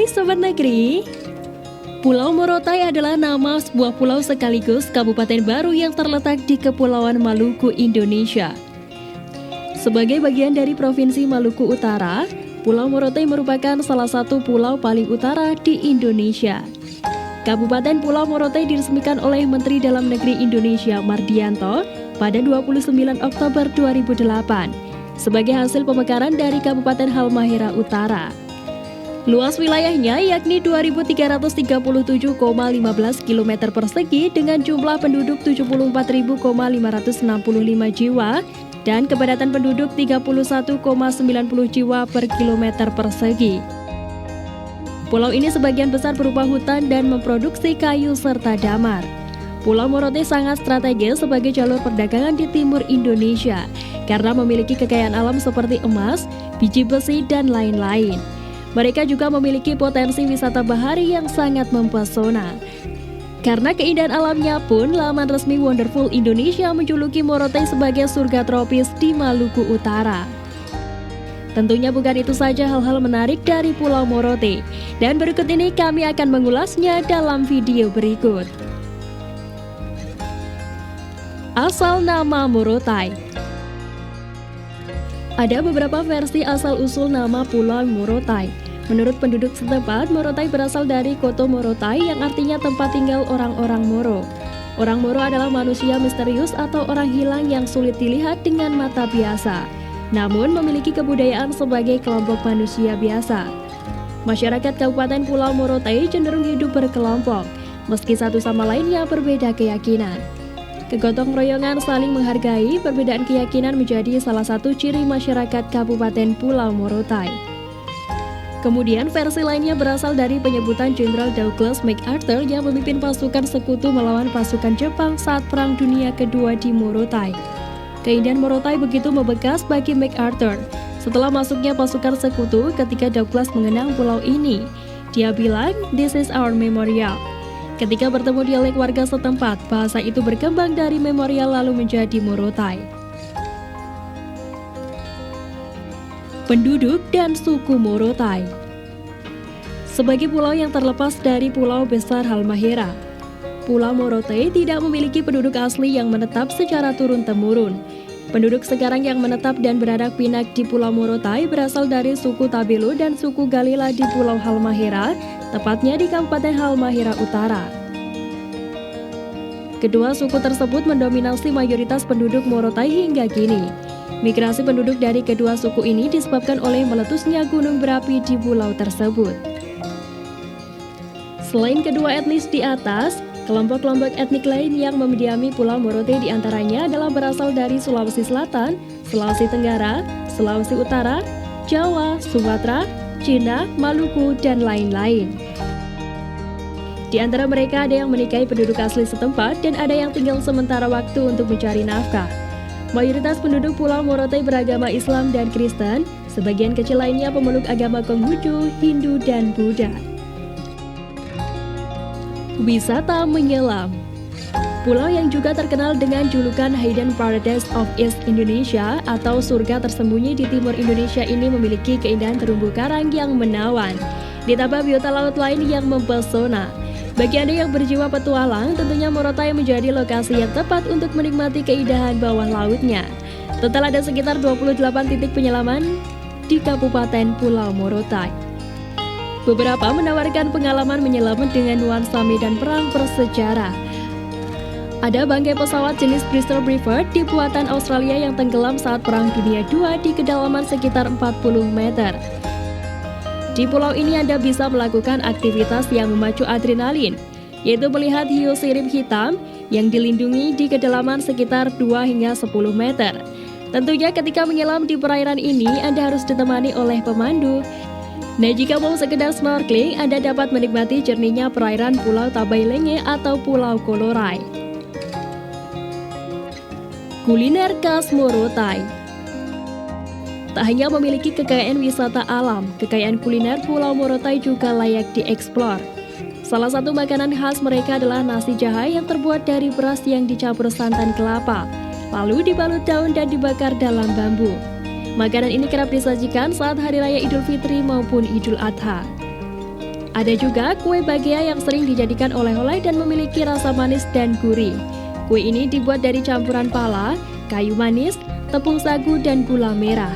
Hai Sobat Negeri, Pulau Morotai adalah nama sebuah pulau sekaligus kabupaten baru yang terletak di Kepulauan Maluku, Indonesia. Sebagai bagian dari Provinsi Maluku Utara, Pulau Morotai merupakan salah satu pulau paling utara di Indonesia. Kabupaten Pulau Morotai diresmikan oleh Menteri Dalam Negeri Indonesia Mardianto pada 29 Oktober 2008 sebagai hasil pemekaran dari Kabupaten Halmahera Utara. Luas wilayahnya yakni 2.337,15 km persegi dengan jumlah penduduk 74.565 jiwa dan kepadatan penduduk 31,90 jiwa per kilometer persegi. Pulau ini sebagian besar berupa hutan dan memproduksi kayu serta damar. Pulau Morotai sangat strategis sebagai jalur perdagangan di timur Indonesia karena memiliki kekayaan alam seperti emas, biji besi, dan lain-lain. Mereka juga memiliki potensi wisata bahari yang sangat mempesona. Karena keindahan alamnya pun, laman resmi Wonderful Indonesia menjuluki Morotai sebagai surga tropis di Maluku Utara. Tentunya bukan itu saja hal-hal menarik dari Pulau Morotai, dan berikut ini kami akan mengulasnya dalam video berikut. Asal nama Morotai. Ada beberapa versi asal-usul nama Pulau Morotai. Menurut penduduk setempat, Morotai berasal dari Koto Morotai yang artinya tempat tinggal orang-orang Moro. Orang Moro adalah manusia misterius atau orang hilang yang sulit dilihat dengan mata biasa, namun memiliki kebudayaan sebagai kelompok manusia biasa. Masyarakat Kabupaten Pulau Morotai cenderung hidup berkelompok, meski satu sama lainnya berbeda keyakinan. Kegotong royongan saling menghargai, perbedaan keyakinan menjadi salah satu ciri masyarakat Kabupaten Pulau Morotai. Kemudian versi lainnya berasal dari penyebutan Jenderal Douglas MacArthur yang memimpin pasukan sekutu melawan pasukan Jepang saat Perang Dunia Kedua di Morotai. Keindahan Morotai begitu membekas bagi MacArthur. Setelah masuknya pasukan sekutu ketika Douglas mengenang pulau ini, dia bilang, "This is our memorial." Ketika bertemu dialek warga setempat, bahasa itu berkembang dari memorial lalu menjadi Morotai. Penduduk dan suku Morotai. Sebagai pulau yang terlepas dari pulau besar Halmahera, Pulau Morotai tidak memiliki penduduk asli yang menetap secara turun-temurun. Penduduk sekarang yang menetap dan beranak pinak di Pulau Morotai berasal dari suku Tabelo dan suku Galila di Pulau Halmahera, tepatnya di Kabupaten Halmahera Utara. Kedua suku tersebut mendominasi mayoritas penduduk Morotai hingga kini. Migrasi penduduk dari kedua suku ini disebabkan oleh meletusnya gunung berapi di pulau tersebut. Selain kedua etnis di atas, kelompok-kelompok etnik lain yang mendiami Pulau Morotai diantaranya adalah berasal dari Sulawesi Selatan, Sulawesi Tenggara, Sulawesi Utara, Jawa, Sumatera, Cina, Maluku, dan lain-lain. Di antara mereka ada yang menikahi penduduk asli setempat dan ada yang tinggal sementara waktu untuk mencari nafkah. Mayoritas penduduk Pulau Morotai beragama Islam dan Kristen, sebagian kecil lainnya pemeluk agama Konghucu, Hindu, dan Buddha. Wisata menyelam. Pulau yang juga terkenal dengan julukan Hidden Paradise of East Indonesia atau surga tersembunyi di timur Indonesia ini memiliki keindahan terumbu karang yang menawan, ditambah biota laut lain yang mempesona. Bagi Anda yang berjiwa petualang, tentunya Morotai menjadi lokasi yang tepat untuk menikmati keindahan bawah lautnya. Total ada sekitar 28 titik penyelaman di Kabupaten Pulau Morotai. Beberapa menawarkan pengalaman menyelam dengan nuansa medan perang bersejarah. Ada bangkai pesawat jenis Bristol Brevet buatan Australia yang tenggelam saat Perang Dunia II di kedalaman sekitar 40 meter. Di pulau ini Anda bisa melakukan aktivitas yang memacu adrenalin, yaitu melihat hiu sirip hitam yang dilindungi di kedalaman sekitar 2 hingga 10 meter. Tentunya ketika menyelam di perairan ini, Anda harus ditemani oleh pemandu. Nah, jika mau sekedar snorkeling, Anda dapat menikmati jernihnya perairan Pulau Tabailenge atau Pulau Kolorai. Kuliner khas Morotai. Tak hanya memiliki kekayaan wisata alam, kekayaan kuliner Pulau Morotai juga layak dieksplor. Salah satu makanan khas mereka adalah nasi jahe yang terbuat dari beras yang dicampur santan kelapa, lalu dibalut daun dan dibakar dalam bambu. Makanan ini kerap disajikan saat Hari Raya Idul Fitri maupun Idul Adha. Ada juga kue bagea yang sering dijadikan oleh-oleh dan memiliki rasa manis dan gurih. Kue ini dibuat dari campuran pala, kayu manis, tepung sagu, dan gula merah.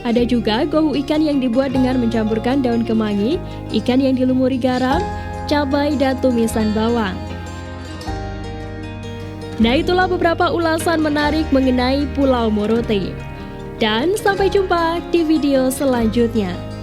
Ada juga gohu ikan yang dibuat dengan mencampurkan daun kemangi, ikan yang dilumuri garam, cabai, dan tumisan bawang. Nah, itulah beberapa ulasan menarik mengenai Pulau Morotai. Dan sampai jumpa di video selanjutnya.